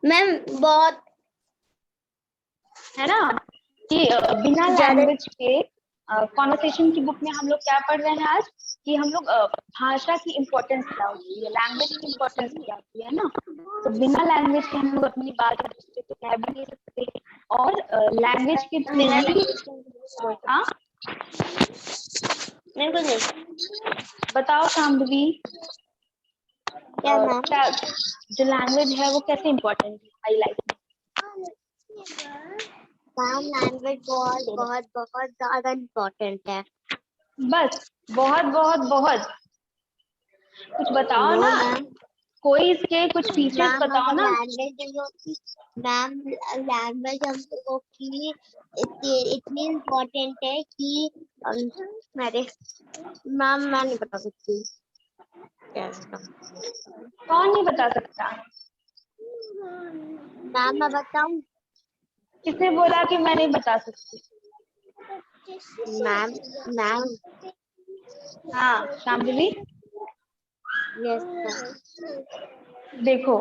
Ma'am बहुत है ना कि बिना लैंग्वेज के कॉन्वर्सेशन की बुक में हम लोग क्या पढ़ रहे हैं आज कि हम लोग भाषा की इम्पोर्टेंस क्या होती है, लैंग्वेज की इम्पोर्टेंस क्या होती है ना। तो बिना लैंग्वेज के हम लोग अपनी बात एक दूसरे को कह भी नहीं सकते और लैंग्वेज के थ्रू ही हाँ मैम कुछ नहीं। बताओ शाम्भवी, क्या मैम? जो लैंग्वेज है वो कैसे इम्पोर्टेंट है हमारी लाइफ में? मैम लैंग्वेज बहुत बहुत बहुत ज्यादा इम्पोर्टेंट है। बस बहुत बहुत बहुत कुछ बताओ नो ना, मैम। कोई इसके कुछ फीचर्स मैम बताओ अगर ना। लैंग्वेज नहीं होती, मैम लैंग्वेज हम लोगों की इतनी इम्पोर्टेंट है कि अरे मैम मैं नहीं बता सकती। कौन नहीं बता सकता? मैम मैं बताऊं? किसने बोला कि मैं नहीं बता सकती? मैम मैम हाँ शाम्भवी, यस मैम। देखो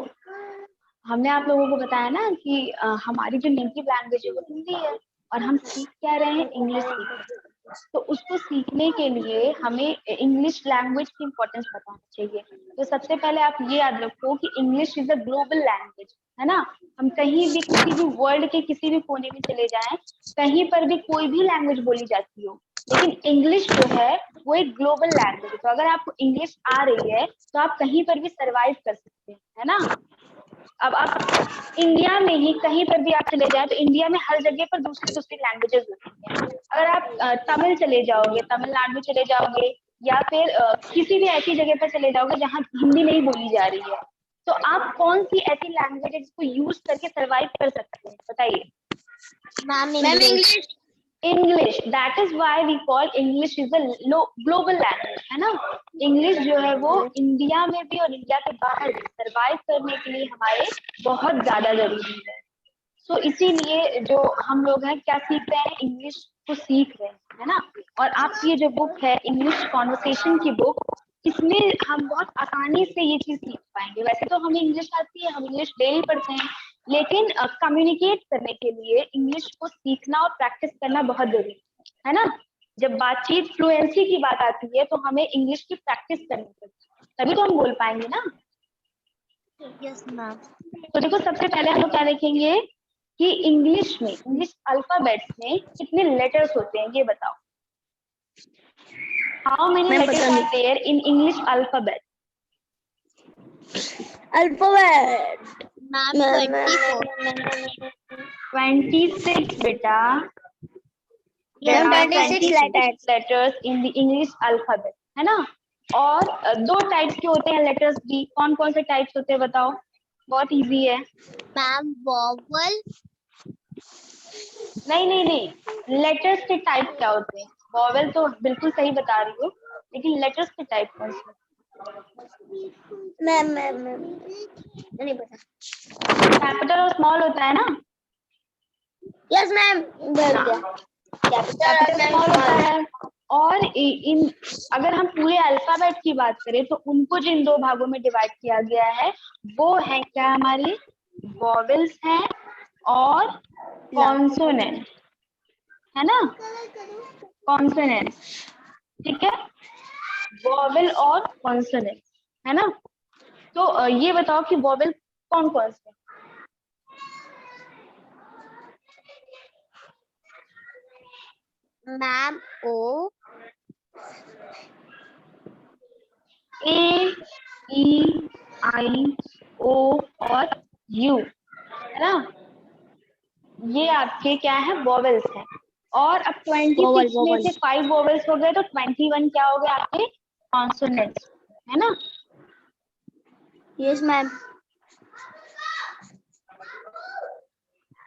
हमने आप लोगों को बताया ना कि हमारी जो नेटिव लैंग्वेज है वो हिंदी है और हम सीख क्या रहे हैं, इंग्लिश सीख रहे हैं। तो उसको सीखने के लिए हमें इंग्लिश लैंग्वेज की इम्पोर्टेंस बताना चाहिए। तो सबसे पहले आप ये याद रखो कि English is a global language, है ना। हम कहीं भी किसी भी वर्ल्ड के किसी भी कोने में चले जाएं, कहीं पर भी कोई भी लैंग्वेज बोली जाती हो, लेकिन इंग्लिश जो है वो एक ग्लोबल लैंग्वेज है। तो अगर आपको इंग्लिश आ रही है तो आप कहीं पर भी सरवाइव कर सकते हैं, है ना। अब आप इंडिया में ही कहीं पर भी आप चले जाए तो इंडिया में हर जगह पर दूसरी दूसरी लैंग्वेजेस होती हैं। अगर आप तमिल चले जाओगे, तमिलनाडु चले जाओगे या फिर किसी भी ऐसी जगह पर चले जाओगे जहाँ हिंदी नहीं बोली जा रही है, तो आप कौन सी ऐसी लैंग्वेज है जिसको यूज करके सरवाइव कर सकते हैं, बताइए। Ma'am English. English, that is why we call English is a global language, है ना। इंग्लिश जो है वो इंडिया में भी और इंडिया के बाहर भी सर्वाइव करने के लिए हमारे बहुत ज्यादा जरूरी है। तो इसीलिए जो हम लोग हैं क्या सीख रहे हैं, इंग्लिश को सीख रहे हैं, है ना। और आपकी ये जो बुक है इंग्लिश कॉन्वर्सेशन की बुक, इसमें हम बहुत आसानी से ये चीज सीख पाएंगे। वैसे तो हमें इंग्लिश आती है, हम इंग्लिश डेली पढ़ते हैं, लेकिन कम्युनिकेट करने के लिए इंग्लिश को सीखना और प्रैक्टिस करना बहुत जरूरी है ना। जब बातचीत फ्लुएंसी की बात आती है तो हमें इंग्लिश की प्रैक्टिस करनी पड़ती है, तभी तो हम बोल पाएंगे ना। Yes ma'am. तो देखो सबसे पहले हम लोग क्या देखेंगे कि इंग्लिश में, इंग्लिश अल्फाबेट्स में कितने लेटर्स होते हैं ये बताओ। How many letters are there in English alphabet? Alphabet ma'am 26 बेटा। There ma'am are 26 letters in the English alphabet, है ना। और दो टाइप्स के होते हैं लेटर्स भी। कौन कौन से टाइप्स होते हैं बताओ, बहुत इजी है। Ma'am vowel. नहीं नहीं नहीं, लेटर्स के टाइप क्या होते हैं? वॉवेल तो बिल्कुल सही बता रही हो, लेकिन लेटर्स के टाइप कौन से? मैम नहीं पता। कैपिटल और स्मॉल होता है ना। यस मैम बोल दिया। कैपिटल स्मॉल होता है। और इन अगर हम पूरे अल्फाबेट की बात करें तो उनको जिन दो भागों में डिवाइड किया गया है वो है क्या, हमारी वॉवेल्स हैं और कॉन्सोनेंट, है ना। कॉन्सोनेंट, ठीक है, वॉवेल और कॉन्सोनेंट, है ना। तो ये बताओ कि वॉवेल कौन कौन से? मैम ओ, ए, ई, आई, ओ और यू, है ना। ये आपके क्या है, वॉवेल्स हैं। और अब 26 में से 5 वॉवेल्स हो गए तो 21 क्या हो गए आपके, कॉन्सोनेंट्स, है ना। Yes ma'am.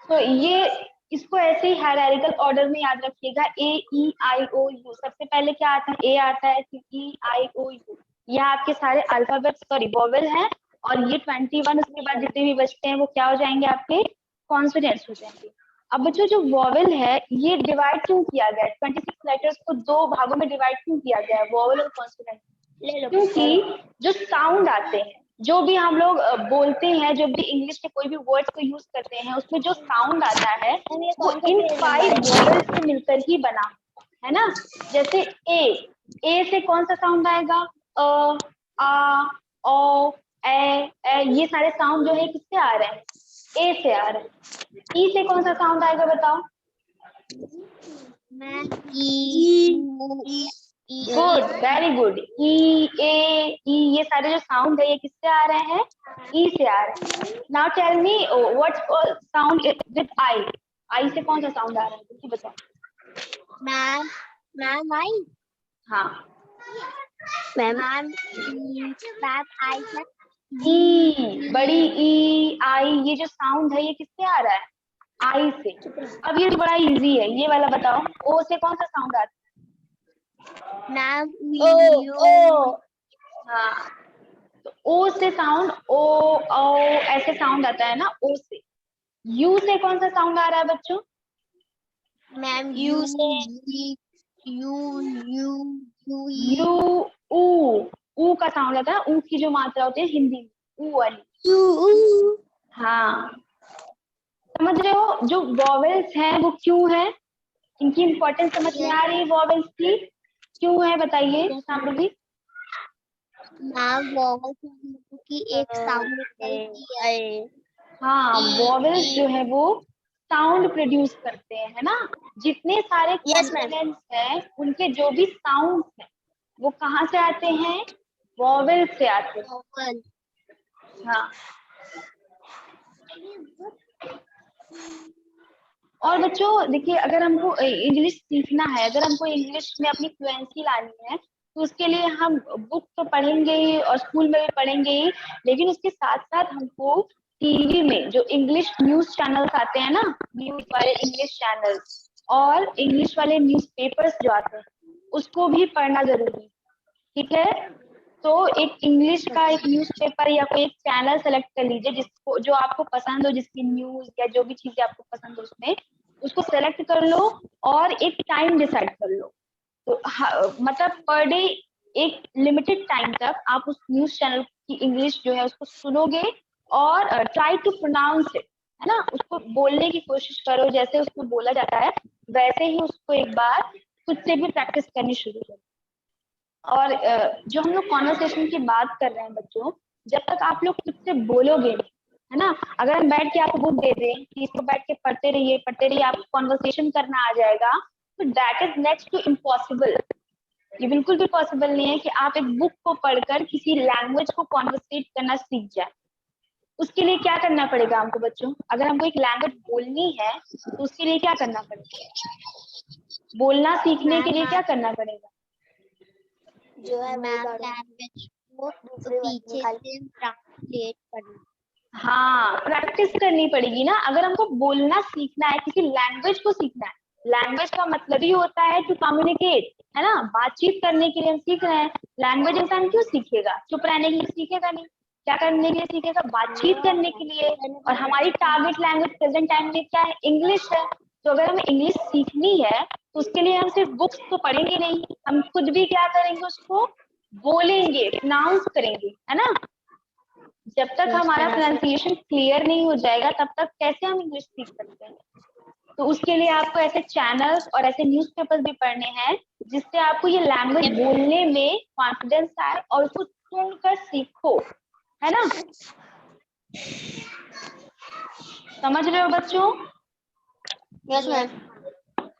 तो ये इसको ऐसे ही हायरार्किकल ऑर्डर में याद रखिएगा, ए ई आई ओ यू। सबसे पहले क्या आता है, ए आता है, फिर ई आई ओ यू। ये आपके सारे अल्फाबेट सॉरी वॉवेल हैं। और ये 21 उसके बाद जितने भी बचते हैं वो क्या हो जाएंगे, आपके कॉन्सोनेंट्स हो जाएंगे। अब बच्चों जो वॉवेल है ये डिवाइड क्यों किया गया है, 26 लेटर्स को दो भागों में डिवाइड क्यों किया गया है, वॉवेल और कॉन्सोनेंट? ले लो क्योंकि जो साउंड आते हैं जो भी हम लोग बोलते हैं, जो भी इंग्लिश के कोई भी वर्ड्स को यूज करते हैं, उसमें जो साउंड आता है वो इन 5 वॉवेल्स से मिलकर ही बना है ना। जैसे ए से कौन सा साउंड आएगा? अ, आ, ओ, ए, ये सारे साउंड जो है किससे आ रहे हैं? ए से आ रहे हैं। ई से कौन सा साउंड आएगा बताओ? मैम ई गुड, वेरी गुड। ई, ए, ई, ये सारे जो साउंड है ये किससे आ रहे हैं? ई से आ रहे हैं। Now tell me what's sound with I? I say कौन सा साउंड आ रहा है तुम बताओ? मैम आई हाँ मैम आई ई, बड़ी ई, आई, ये जो साउंड है ये किससे आ रहा है? आई से। अब ये तो बड़ा इजी है, ये वाला बताओ, ओ से कौन सा साउंड आता है? मैम ओ। हाँ, तो ओ से साउंड ओ ऐसे साउंड आता है ना, ओ से। यू से कौन सा साउंड आ रहा है बच्चों? मैम यू से यू यू यू यू, ऊ का साउंड आता है, ऊ की जो मात्रा होती है हिंदी में, ऊ वाली। यू हाँ, समझ रहे हो? जो वॉवेल्स हैं वो क्यों है, इनकी इंपॉर्टेंस समझ में आ रही है वॉवेल्स की? क्यों है बताइए शांभवी? मैम वॉवल की एक साउंड निकलती है। हाँ, वॉवेल्स जो है वो साउंड प्रोड्यूस करते हैं, है ना। जितने सारे कॉन्सोनेंट्स हैं उनके जो भी साउंड्स हैं वो कहाँ से आते हैं? वॉवेल से आते हैं। हाँ, और बच्चों देखिए, अगर हमको इंग्लिश सीखना है, अगर हमको इंग्लिश में अपनी फ्लुएंसी लानी है, तो उसके लिए हम बुक तो पढ़ेंगे ही और स्कूल में भी पढ़ेंगे ही, लेकिन उसके साथ साथ हमको टीवी में जो इंग्लिश न्यूज चैनल्स आते हैं ना, न्यूज वाले इंग्लिश चैनल्स और इंग्लिश वाले न्यूज़पेपर्स जो आते हैं उसको भी पढ़ना जरूरी है, ठीक है। तो एक इंग्लिश का एक न्यूज़पेपर या कोई एक चैनल सेलेक्ट कर लीजिए जिसको, जो आपको पसंद हो, जिसकी न्यूज या जो भी चीजें आपको पसंद हो उसमें, उसको सेलेक्ट कर लो और एक टाइम डिसाइड कर लो। तो मतलब पर डे एक लिमिटेड टाइम तक आप उस न्यूज चैनल की इंग्लिश जो है उसको सुनोगे और ट्राई टू प्रोनाउंस इट, है ना, उसको बोलने की कोशिश करो जैसे उसमें बोला जाता है, वैसे ही उसको एक बार खुद से भी प्रैक्टिस करनी शुरू करो। और जो हम लोग कॉन्वर्सेशन की बात कर रहे हैं बच्चों, जब तक आप लोग खुद से बोलोगे नहीं, है ना, अगर हम बैठ के आपको बुक दे दें कि इसको बैठ के पढ़ते रहिए, आपको कॉन्वर्सेशन करना आ जाएगा, तो that is next to impossible. ये बिल्कुल भी पॉसिबल नहीं है कि आप एक बुक को पढ़कर किसी लैंग्वेज को कॉन्वर्सेट करना सीख जाए। उसके लिए क्या करना पड़ेगा हमको बच्चों? अगर हमको एक लैंग्वेज बोलनी है तो उसके लिए क्या करना पड़ेगा? बोलना सीखने के लिए क्या करना पड़ेगा? जो है मैम लैंग्वेज को पीछे से ट्रांसलेट करना। हाँ, प्रैक्टिस करनी पड़ेगी ना। अगर हमको बोलना सीखना है, किसी लैंग्वेज को सीखना है, लैंग्वेज का मतलब ही होता है टू कम्युनिकेट, है ना, बातचीत करने के लिए हम सीख रहे हैं। लैंग्वेज इंसान क्यों सीखेगा? चुप रहने के लिए सीखेगा नहीं, क्या करने के लिए सीखेगा? बातचीत करने के लिए। और हमारी टारगेट लैंग्वेज प्रेजेंट टाइम में क्या है? इंग्लिश है। तो अगर हमें इंग्लिश सीखनी है तो उसके लिए हम सिर्फ बुक्स तो पढ़ेंगे नहीं, हम खुद भी क्या करेंगे? उसको बोलेंगे, प्रोनाउंस करेंगे, है ना। जब तक हमारा प्रोनाउंसिएशन क्लियर नहीं हो जाएगा तब तक कैसे हम इंग्लिश सीख सकते हैं? तो उसके लिए आपको ऐसे चैनल्स और ऐसे न्यूज़पेपर्स भी पढ़ने हैं जिससे आपको ये लैंग्वेज बोलने में कॉन्फिडेंस आए और उसको सुनकर सीखो, है ना। समझ रहे हो बच्चों? Yes ma'am.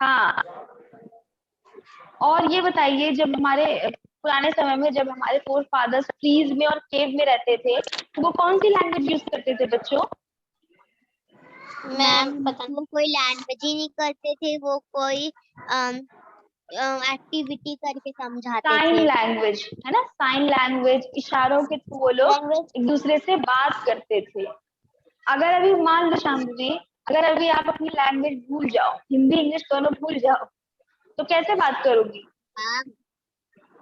हाँ, और ये बताइए, जब हमारे पुराने समय में जब हमारे फोर फादर्स ट्रीज में और केव में रहते थे तो वो कौन सी लैंग्वेज यूज करते थे बच्चों? मैम वो कोई लैंग्वेज ही नहीं करते थे, वो कोई एक्टिविटी करके समझाते साइन थे। लैंग्वेज, है ना, साइन लैंग्वेज, इशारों के थ्रू वो लोग एक दूसरे से बात करते थे। अगर अभी मान लो शांति, अगर अभी आप अपनी लैंग्वेज भूल जाओ, हिंदी इंग्लिश दोनों भूल जाओ, तो कैसे बात करोगी?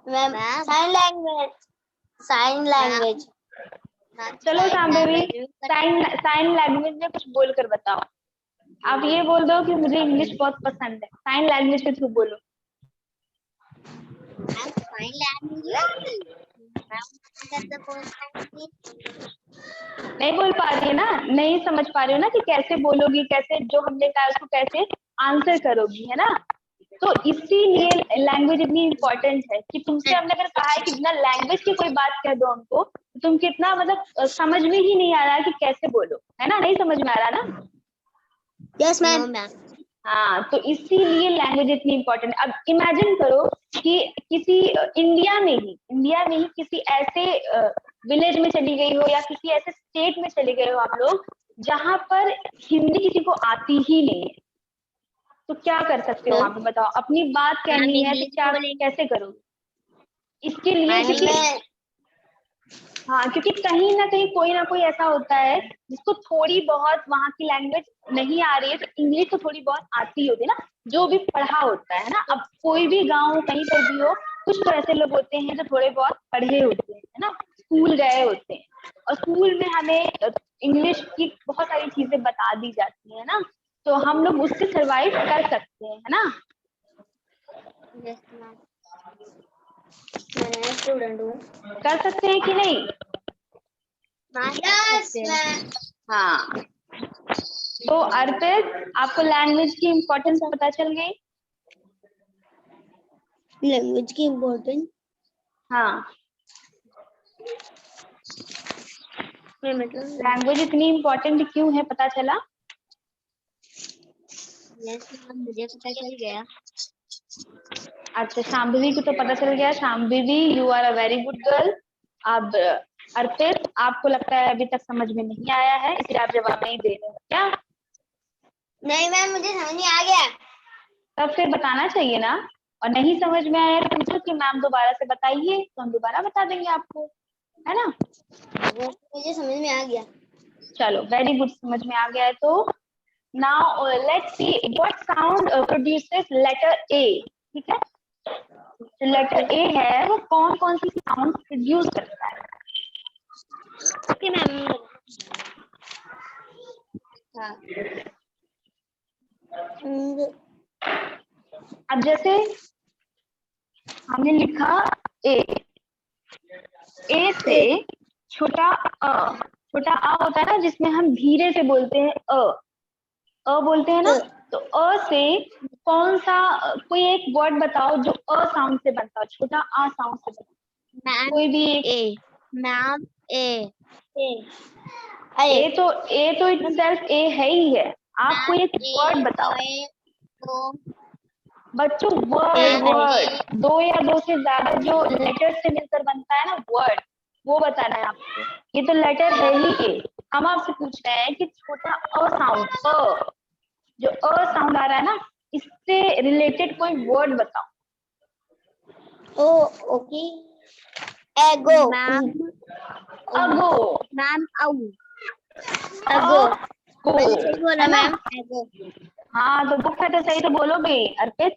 Ma'am sign language. चलो शांभवी, साइन लैंग्वेज में कुछ बोल कर बताओ। आप ये बोल दो कि मुझे इंग्लिश बहुत पसंद है, साइन लैंग्वेज के थ्रू बोलो। साइन लैंग्वेज कैसे बोलूंगी? नहीं बोल पा रही है ना, नहीं समझ पा रही हो ना कि कैसे बोलोगी, कैसे जो हमने कहा उसको कैसे आंसर करोगी, है ना। तो इसीलिए लैंग्वेज इतनी इम्पोर्टेंट है कि तुमसे हमने अगर कहा है कि बिना लैंग्वेज की कोई बात कह दो हमको, तो तुम कितना मतलब समझ में ही नहीं आ रहा कि कैसे बोलो, है ना, नहीं समझ में आ रहा ना। Yes ma'am. हाँ, तो इसीलिए लैंग्वेज इतनी इम्पोर्टेंट है। अब इमेजिन करो कि किसी इंडिया में ही किसी ऐसे विलेज में चली गई हो या किसी ऐसे स्टेट में चले गए हो आप लोग जहां पर हिंदी किसी को आती ही नहीं है, तो क्या कर सकते हो वहां पे, बताओ। अपनी बात कहनी है तो क्या कैसे करो इसके लिए, क्योंकि हाँ, क्योंकि कहीं ना कोई ऐसा होता है जिसको थोड़ी बहुत वहाँ की लैंग्वेज नहीं आ रही है, तो इंग्लिश तो थोड़ी बहुत आती होती है ना, जो भी पढ़ा होता है ना। अब कोई भी गांव कहीं पर भी हो, कुछ तो ऐसे लोग होते हैं जो थोड़े बहुत पढ़े होते हैं, है ना, स्कूल गए होते हैं, और स्कूल में हमें इंग्लिश की बहुत सारी चीजें बता दी जाती है ना, तो हम लोग उससे सरवाइव कर सकते हैं, है ना। मैं स्टूडेंट हूँ। कर सकते हैं कि नहीं। हाँ, तो अर्पित, आपको लैंग्वेज की इम्पोर्टेंस पता चल गई। लैंग्वेज की इम्पोर्टेंस हाँ, मतलब लैंग्वेज इतनी इम्पोर्टेंट क्यों है पता चला। मुझे पता चल गया। अच्छा, शाम्भवी को तो पता चल गया। Shambhavi, you are a very good girl. अब अर्पित, आपको लगता है अभी तक समझ में नहीं आया है, इसलिए आप जवाब नहीं दे रहे हो क्या। नहीं मैम, मुझे समझ में आ गया। तब फिर बताना चाहिए ना, और नहीं समझ में आया तो पूछो कि मैम दोबारा से बताइए, तो हम दोबारा बता देंगे आपको, है ना। मुझे समझ में आ गया। चलो, वेरी गुड, समझ में आ गया है। तो now let's see what sound produces letter A. ठीक है, जो लेटर ए है वो कौन कौन सी साउंड प्रोड्यूस करता है। Okay ma'am. हाँ। अब जैसे हमने लिखा ए, ए से छोटा अ होता है ना, जिसमें हम धीरे से बोलते हैं अ बोलते हैं ना, तो अ से कौन सा कोई एक वर्ड बताओ जो अ साउंड से बनता हो, छोटा आ साउंड से बनता हो, कोई भी एक। ए मैम, ए ए तो इटसेल्फ ए है ही है, आप कोई एक वर्ड बताओ बच्चों। वर्ड दो या दो से ज्यादा जो लेटर से मिलकर बनता है ना वर्ड, वो बताना है आपको। ये तो लेटर है ही ए। हम आपसे पूछ रहे हैं कि छोटा अ साउंड, जो अ साउंड आ रहा है ना, इससे रिलेटेड कोई वर्ड बताओ। ओ ओके। एगो मैम। अगो। मैम अगो मैंने सही बोला है ना। मैम, एगो। हाँ, तो बुक है तो सही तो बोलोगे अर्पित।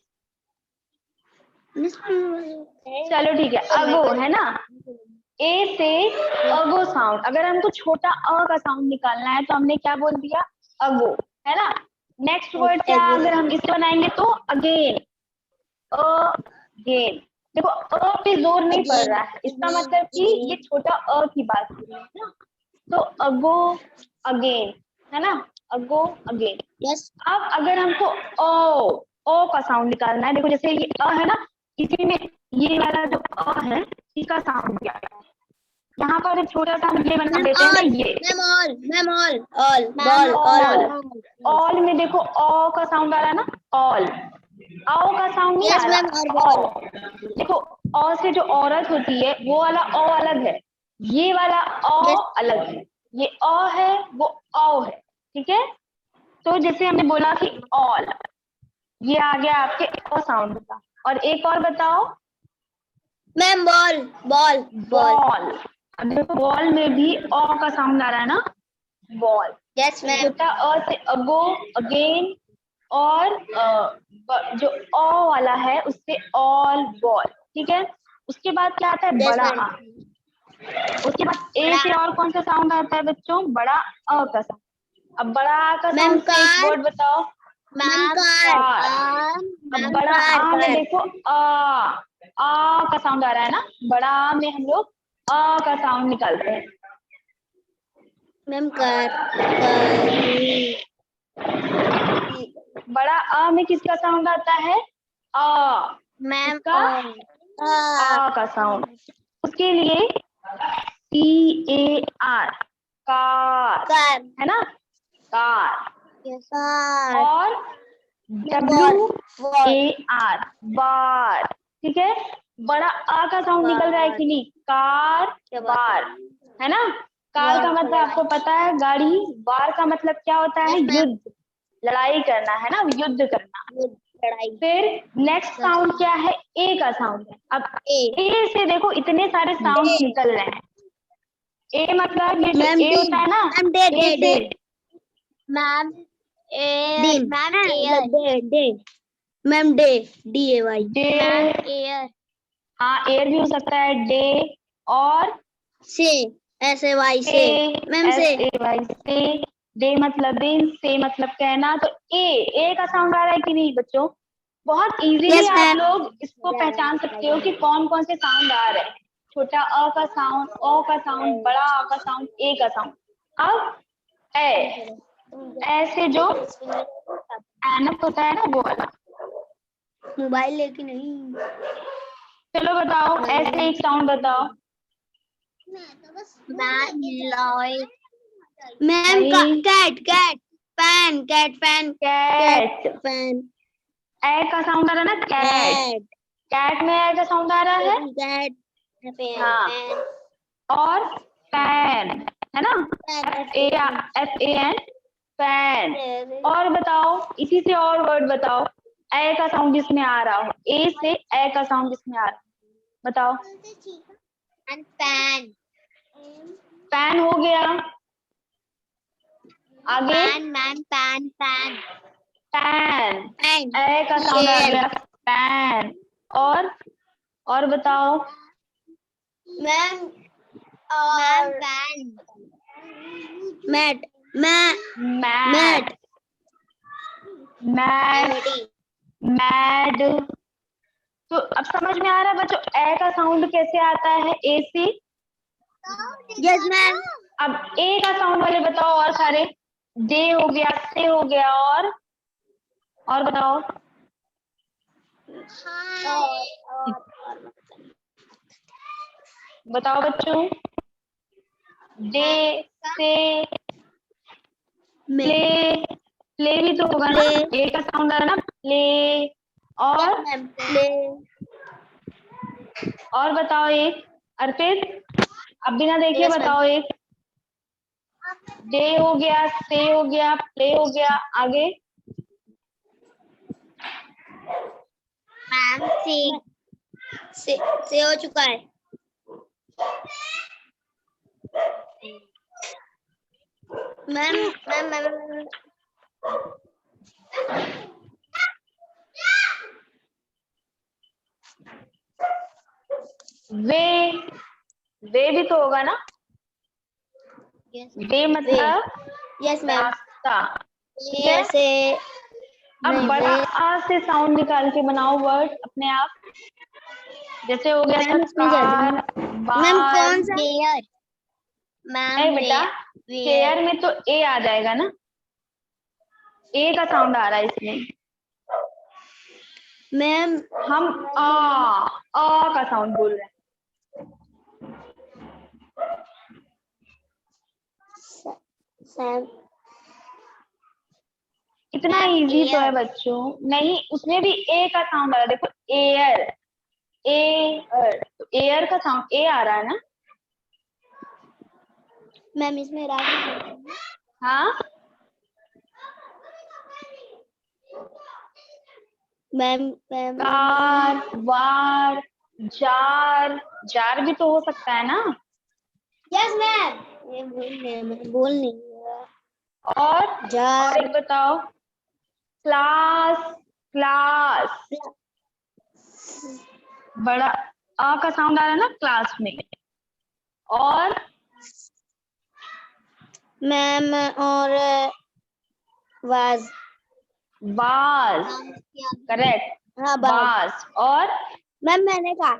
चलो ठीक है, अगो है ना। ए से अगो साउंड, अगर हमको छोटा अ का साउंड निकालना है तो हमने क्या बोल दिया, अगो, है ना। नेक्स्ट वर्ड क्या, अगर हम इसे बनाएंगे तो अगेन, अगेन। देखो अ पे जोर नहीं पड़ रहा है, इसका मतलब कि ये छोटा अ की बात हो रही है ना, तो अगो अगेन, है ना, अगो अगेन। यस। अब अगर हमको ओ का साउंड निकालना है, देखो जैसे ये अ है ना, इसी में ये वाला जो अ है इसका साउंड क्या है, यहाँ पर एक छोटा सा हम ये बना देते हैं ना, ये ऑल में देखो अ का साउंड आ रहा है ना, ऑल। आओ का साउंड नहीं आ रहा। देखो अ से जो औरत होती है वो वाला अ अलग है, ये वाला अ अलग है, ये अ है वो औ है, ठीक है। तो जैसे हमने बोला कि ऑल, ये आ गया आपके अ साउंड का। और एक और बताओ, मैम बॉल। बॉल। अब देखो बॉल में भी अ का साउंड आ रहा है ना, बॉल। Yes ma'am. छोटा अ से अगो अगेन, और जो अ वाला है उससे ऑल, बॉल, ठीक है। उसके बाद क्या आता है, बड़ा आ। उसके बाद ए से और कौन सा साउंड आता है बच्चों, बड़ा अ का साउंड। अब बड़ा आ का साउंड से एक वर्ड बताओ, कार। अब बड़ा आ में देखो आ का साउंड आ रहा है ना, बड़ा आ में हम लोग अ का साउंड निकालते हैं। मैम कर बड़ा अ में किसका साउंड आता है? अ। मैम इसका आ का साउंड। उसके लिए CAR, कार, कर है ना, कार। कर और WAR, बार। ठीक है, बड़ा आ का साउंड निकल रहा है कि नहीं? कार, बार, है ना। कार का मतलब आपको पता है गाड़ी, बार का मतलब क्या होता है? युद्ध, लड़ाई करना, है ना, युद्ध करना। लड़ाई। फिर नेक्स्ट साउंड क्या है? ए का साउंड है। अब ए से देखो इतने सारे साउंड निकल रहे हैं। ए मतलब ये जो ए होता है ना, मैम डे ए से ma'am air ma'am air ma'am day DAY day, air हाँ एयर भी हो सकता है, डे। और से SAY से मैम से SAY से, डे मतलब दिन, से मतलब कहना। तो ए का साउंड आ रहा है कि नहीं बच्चों? बहुत इजीली Yes, आप ma'am. लोग इसको पहचान सकते हो कि कौन कौन से साउंड आ रहे हैं। छोटा अ का साउंड, ओ का साउंड, बड़ा आ का साउंड, ए का साउंड। अब ए, ऐसे जो एनप होता है ना वो वाला। मोबाइल लेके नहीं। चलो बताओ, ऐसे एक साउंड बताओ। मैम नहीं, कैट फैन कैट। फैन ए का साउंड आ रहा है ना, कैट। कैट में ए का साउंड आ रहा है। कैट हाँ, और फैन, है ना, FAN, फैन। और बताओ, इसी से और वर्ड बताओ, ए का साउंड जिसमें आ रहा हो, ए से ए का साउंड जिसमें आ रहा हो, बताओ। फैन फैन हो गया। आगे फैन फैन, ए का साउंड आ गया, फैन। और बताओ। Ma'am fan mat mat, mat, mad. तो अब समझ में आ रहा है बच्चों ए का साउंड कैसे आता है? ए से। यस मैम अब ए का साउंड वाले बताओ और सारे। डे हो गया, से हो गया, और बताओ। बताओ बच्चों, डे, से, प्ले। प्ले भी तो होगा ना, ए का साउंड आ रहा है ना, प्ले। और बताओ एक, अर्पित अब बिना देखे बताओ एक। डे हो गया, से हो गया, प्ले हो गया, आगे। मैम से हो चुका है। मैम वे भी तो होगा ना। वे मतलब यस मैम रास्ता। ठीक है, से अब बड़ा आ से साउंड निकाल के बनाओ वर्ड अपने आप। जैसे हो गया था कार, मैम बार। कौन सा मैम नहीं बेटा, चेयर में तो ए आ जाएगा ना, ए का साउंड आ रहा है इसमें। मैम हम आ का साउंड बोल रहे हैं। इतना इजी तो है बच्चों। नहीं, उसमें भी ए का साउंड आ रहा है, देखो एयर, एयर, तो एयर का साउंड ए आ रहा है ना। मैम इसमें हाँ मैम कार, वार, जार। जार भी तो हो सकता है ना। यस मैम ये बोल नहीं और एक बताओ, क्लास, क्लास। बड़ा आ का साउंड आ रहा है ना क्लास में। और मैम और वाज बाज, करेक्ट, हाँ बाज। और मैम मैंने कहा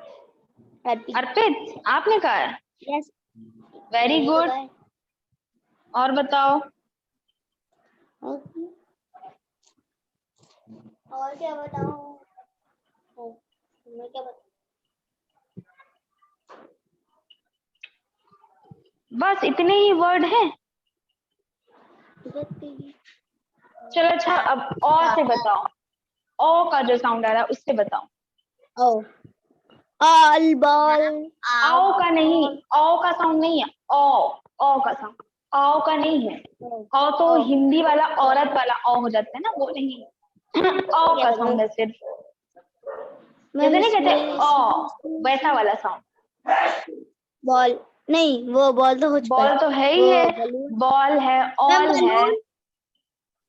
अर्पित आपने कहा है? Yes very good. और बताओ। और क्या बताऊं? मैं क्या बताऊं? बस इतने ही वर्ड हैं। चलो अच्छा, अब ओ से बताओ। ओ का जो साउंड आ रहा है उससे बताओ। ओ ऑल बॉल आओ का नहीं, ओ का साउंड नहीं है। ओ का साउंड, आओ का नहीं है। ओ तो हिंदी वाला औरत वाला ओ हो जाता है ना, वो नहीं। ओ का साउंड है सिर्फ, जैसे नहीं कहते ओ, वैसा वाला साउंड। बॉल नहीं, वो बॉल तो हो चुका बॉल तो है ही है, बॉल है, ऑल है।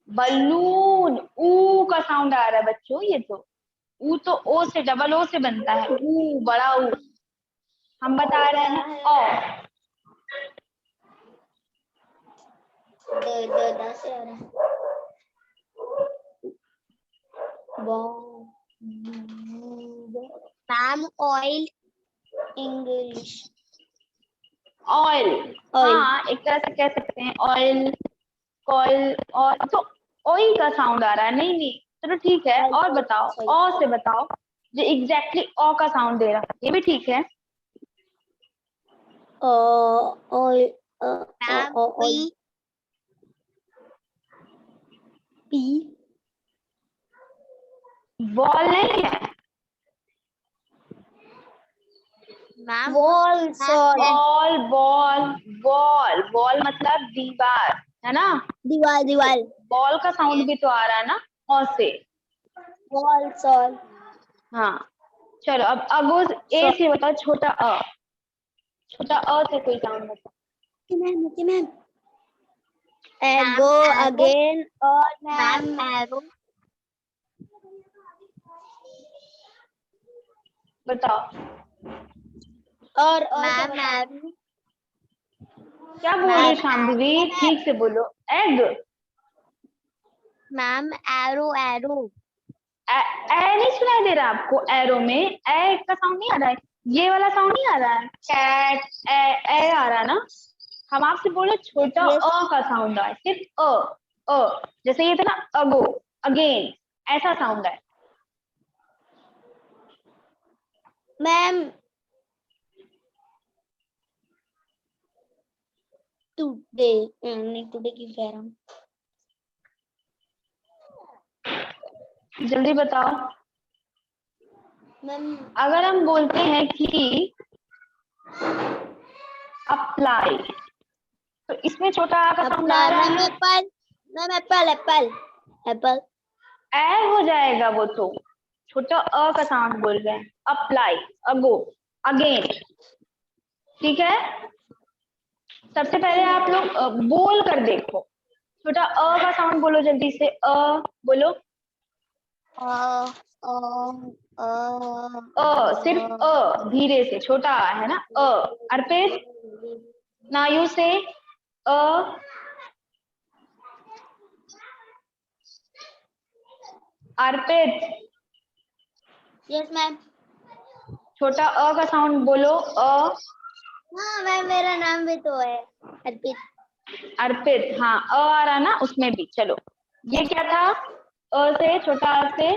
बलून, ऊ का साउंड आ रहा है बच्चों, ये तो ऊ तो ओ से, डबल ओ से बनता है, ऊ बड़ा ऊ। हम बता रहे हैं ना ओ। मैम ऑयल इंग्लिश ऑयल, हाँ एक तरह से कह सकते हैं ऑयल, कॉयल। और तो ऑयल का साउंड आ रहा है। नहीं नहीं, चलो ठीक है। और बताओ, ओ से बताओ जो एग्जैक्टली ओ का साउंड दे रहा है, ये भी ठीक है। बॉल नहीं है। Wall ball, ball, ball, ball मतलब दीवार है ना। दीवार दीवार बॉल का साउंड भी तो आ रहा है ना ओ से। Wall sol. हाँ चलो, अब अगोज ए से बताओ, छोटा अ। छोटा अ से कोई साउंड बताओ। मैम एगो अगेन और मैम एरो बताओ। और मैम एरो क्या बोल रही शांभवी, ठीक से बोलो। एग, मैम एरो एरो ए नहीं सुनाई दे रहा आपको? एरो में ए का साउंड नहीं आ रहा है, ये वाला साउंड नहीं आ रहा है। कैट, ए आ रहा है ना। हम आपसे बोले छोटा Yes. अ का साउंड है, सिर्फ अ, जैसे ये था ना अगो, अगेन, ऐसा साउंड है। मैम टुडे नहीं, टुडे की कह रहा हूँ। जल्दी बताओ। मैम अगर हम बोलते हैं कि अप्लाई, तो इसमें छोटा आ का साउंड आ रहा है। Apple ma'am apple apple apple A हो जाएगा वो तो, छोटा अ का साउंड बोल रहे हैं। अप्लाई, अगो, अगेन, ठीक है। सबसे पहले आप लोग बोल कर देखो, छोटा अ का साउंड बोलो जल्दी से, बोलो। सिर्फ धीरे से, छोटा है ना अ। अर्पित, नाउ यू से अ। अर्पित, यस मैम। छोटा अ का साउंड बोलो, अ। हाँ मैम, मेरा नाम भी तो है अर्पित। अर्पित, हाँ अ आ रहा ना उसमें भी। चलो, ये क्या था? अ से, छोटा अ से।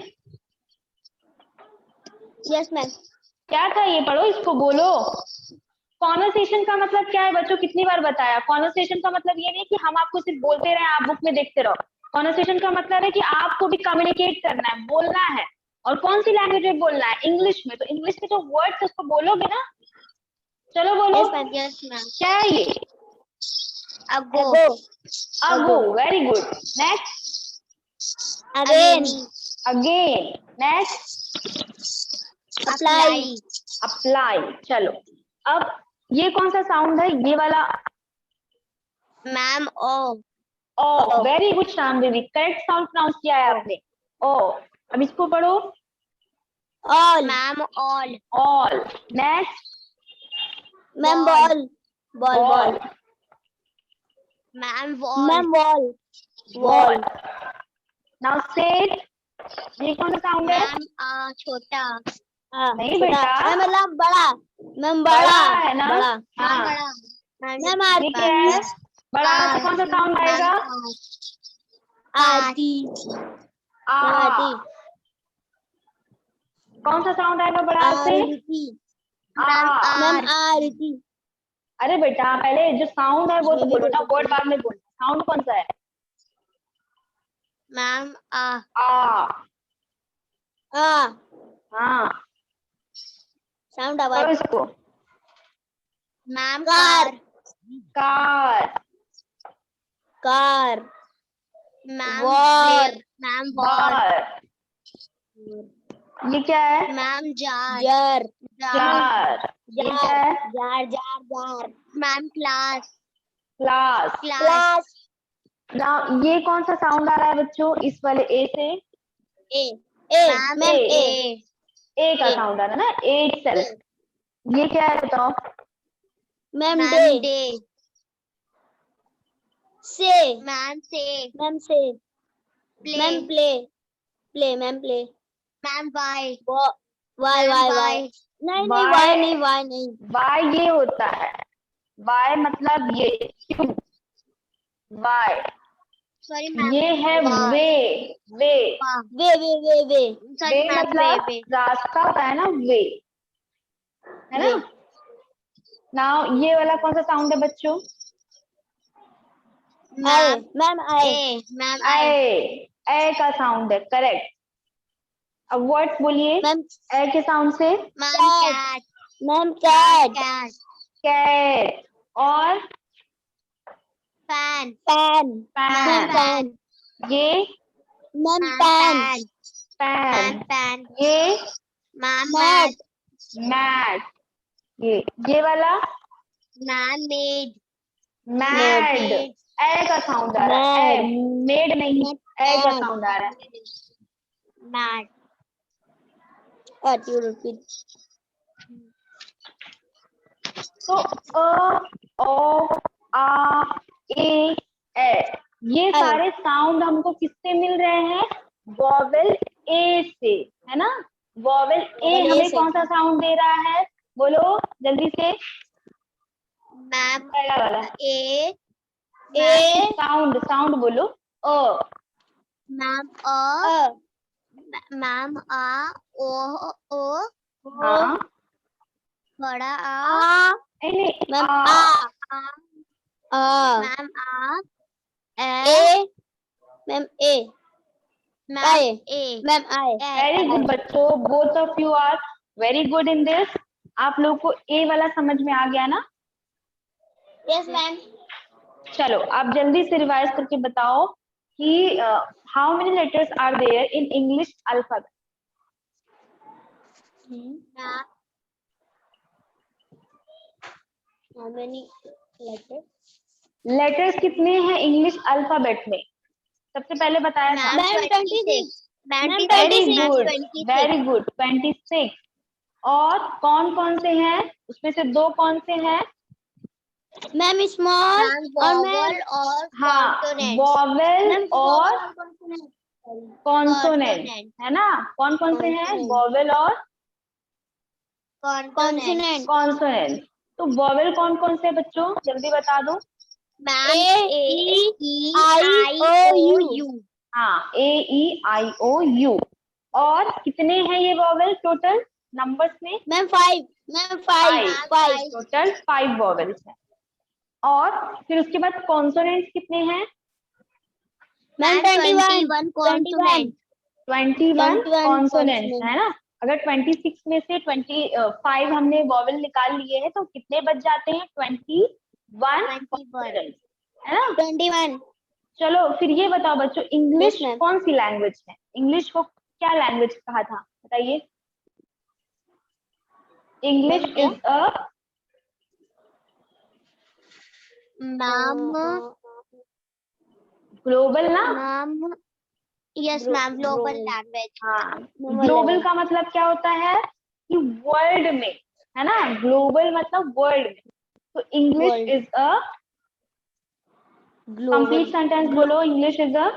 Yes ma'am. क्या था ये? पढ़ो इसको, बोलो। कॉन्वर्सेशन का मतलब क्या है बच्चों? कितनी बार बताया? कॉन्वर्सेशन का मतलब ये नहीं कि हम आपको सिर्फ बोलते रहे, आप बुक में देखते रहो। कॉन्वर्सेशन का मतलब है कि आपको भी कम्युनिकेट करना है, बोलना है। और कौन सी लैंग्वेज में बोलना है? इंग्लिश में। तो इंग्लिश के जो वर्ड्स है उसको बोलोगे ना। चलो बोलो। Yes ma'am. Yes ma'am. क्या है ये? Ago ago, very good. Next, again again. Next, apply apply. चलो, अब ये कौन सा साउंड है? ये वाला ma'am O O. Very good Shambhavi, correct sound pronounce किया है आपने, ओ। अब इसको पढ़ो, all ma'am all all. Next, ma'am ball ball ball ma'am wall wall. Now say, ये कौन सा साउंड है? मैम छोटा नहीं बेटा, मैं मतलब बड़ा, मैम बड़ा बड़ा है ना? बड़ा। हाँ, मैम ये क्या है? बड़ा से कौन सा साउंड आएगा? आती। आ। आती। कौन सा साउंड आएगा बड़ा से? आरती। आ। मैम आरती। अरे बेटा, पहले जो साउंड है वो तो मैं भी बोलो बोल ना, सकती वर्ड हूँ। बाद में बोलो। साउंड कौन सा है? मैम आ। हाँ, साउंड करो आवाज। इसको। Ma'am car. Car. Car. Ma'am war. Ma'am war. Bar. ये क्या है? Ma'am jar. जार। जार। ये क्या है? Jar jar jar. Ma'am class. Class. Class. ना, ये कौन सा साउंड आ रहा है बच्चों इस वाले ए से? ए। मैम ए। ए का साउंड आ रहा है ना, ए इटसेल्फ। ये क्या है बताओ? Ma'am day. Say. Ma'am say. Ma'am say. Ma'am play. Ma'am play. Ma'am Y. Y Y Y. नहीं नहीं, वाई नहीं, वाई नहीं। वाई ये होता है, वाई मतलब ये, क्यों? वाई सॉरी ये है वे। वे वे वे वे वे। वे मतलब रास्ता होता है ना, वे, है ना? नाउ ये वाला कौन सा साउंड है बच्चों? आए। मैम आए। मैम आए। ए का साउंड है, करेक्ट। अब वर्ड्स बोलिए मैम ए के साउंड से। Ma'am cat. Ma'am cat. Cat. और फैन। फैन। फैन। फैन। ये मैम पैन। फैन। पैन। ये मैम मैट। मैट। ये वाला मैम मेड। मैड। ए का साउंड आ रहा है, मेड नहीं, ए का साउंड आ रहा है। मैट। you repeat. तो ओ आ ए ये सारे साउंड हमको किससे मिल रहे हैं? वॉवेल ए से, है ना? वॉवेल ए हमें कौन सा साउंड दे रहा है? बोलो जल्दी से। मैम पहला वाला ए। साउंड साउंड बोलो। ओ। मैम अ। मैम आ ओ ओ। हाँ, बड़ा आ। नहीं मैम आ। मैम आ ए। Ma'am A. मैम आए। वेरी गुड बच्चों, both of you are very good in this. आप लोग को ए वाला समझ में आ गया ना? Yes ma'am. चलो आप जल्दी से रिवाइज करके बताओ कि how many letters are there in English alphabet? How many letters? Letters कितने हैं इंग्लिश अल्फाबेट में? सबसे पहले बताया था। मैम 26। Very good 26। और कौन कौन से हैं उसमें से? दो कौन से हैं? मैम स्मॉल और मैम हाँ, वॉवेल और कॉन्सोनेंट, है ना? कौन कौन से हैं? वॉवेल और कॉन्सोनेंट। तो वॉवेल कौन कौन से बच्चों, जल्दी बता दो। A-E-I-O-U। हाँ, A-E-I-O-U। और कितने हैं ये वॉवेल टोटल नंबर्स में? मैम 5। मैम 5। टोटल 5 वॉवेल्स हैं। और फिर उसके बाद कॉन्सोनेंट्स कितने हैं? Ma'am 21 consonant. 21 कॉन्सोनेंट्स है ना? अगर 26 में से 25 हमने वॉवेल निकाल लिए हैं तो कितने बच जाते हैं? 21 कॉन्सोनेंट्स, है ना? 21। चलो फिर ये बताओ बच्चों, इंग्लिश ma'am. कौन सी लैंग्वेज है? इंग्लिश को क्या लैंग्वेज कहा था, बताइए? English is a ma'am global ना? Ma'am yes ma'am global language. हाँ, ग्लोबल का मतलब क्या होता है कि वर्ल्ड में, है ना? ग्लोबल मतलब वर्ल्ड में। तो English is a complete sentence बोलो। English is a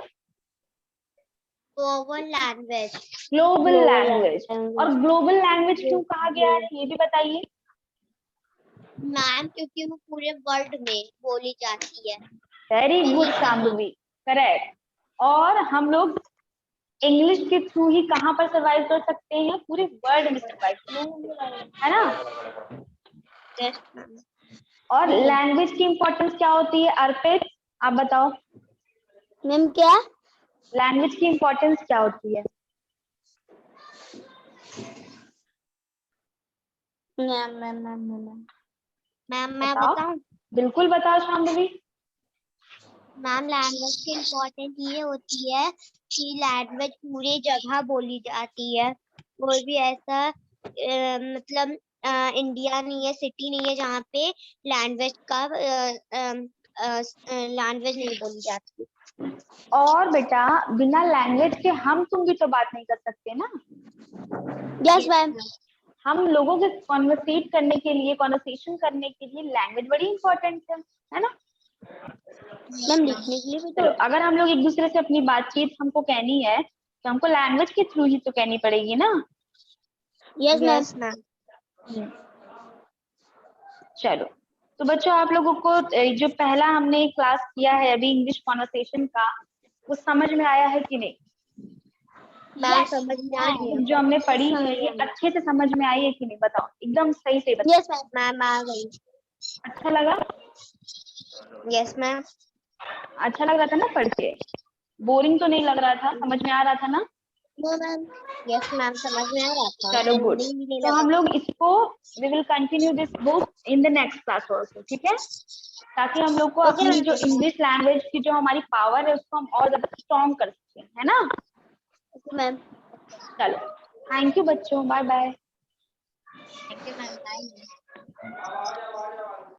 global language. Global Global language. और language। ग्लोबल लैंग्वेज क्यों कहा गया है ये भी बताइए। मैम क्योंकि वो पूरे वर्ल्ड में बोली जाती है। वेरी गुड कहीं शांभवी, करेक्ट। और हम लोग इंग्लिश के थ्रू ही कहाँ पर सर्वाइव कर सकते हैं, पूरे वर्ल्ड में सर्वाइव, है ना। Yes, ma'am। और लैंग्वेज की इम्पोर्टेंस क्या होती है अर्पित, आप बताओ। मैम क्या? लैंग्वेज की इम्पोर्टेंस क्या होती है। Ma'am ma'am ma'am ma'am ma'am मैं बताओ, बताऊं? बिल्कुल बताओ शांभवी। मैम लैंग्वेज की इम्पोर्टेंट ये होती है कि लैंग्वेज पूरी जगह बोली जाती है। कोई भी ऐसा मतलब इंडिया नहीं है, सिटी नहीं है जहाँ पे लैंग्वेज का लैंग्वेज नहीं बोली जाती। और बेटा बिना लैंग्वेज के हम तुम भी तो बात नहीं कर सकते ना। Yes ma'am. हम लोगों के कॉन्वर्सेट करने के लिए, कॉन्वर्सेशन करने के लिए लैंग्वेज बड़ी इंपॉर्टेंट है ना। मैम लिखने के लिए भी चलो तो। अगर हम लोग एक दूसरे से अपनी बातचीत हमको कहनी है तो हमको लैंग्वेज के थ्रू ही तो कहनी पड़ेगी ना। Yes ma'am. चलो तो बच्चों आप लोगों को जो पहला हमने क्लास किया है अभी इंग्लिश कॉन्वर्सेशन का, वो समझ में आया है कि नहीं। मैम समझ में आ रही है। जो हमने पढ़ी है ये अच्छे से समझ में आई है कि नहीं, बताओ एकदम सही से बताओ। यस मैम आ गई। अच्छा लगा। Yes ma'am. अच्छा लग रहा था ना पढ़ के, बोरिंग तो नहीं लग रहा था, समझ में आ रहा था ना। No ma'am. यस मैम समझ में आ रहा था, चलो गुड। बोरिंग भी नहीं तो लगा। हम लोग इसको we will continue this book in the next class also, ठीक है, ताकि हम लोग को ओके अपनी जो मैम। इंग्लिश लैंग्वेज की जो हमारी पावर है उसको हम और ज्यादा स्ट्रॉन्ग कर सकते हैं, है ना। Okay ma'am. चलो थैंक यू बच्चों, bye bye. Thank you ma'am.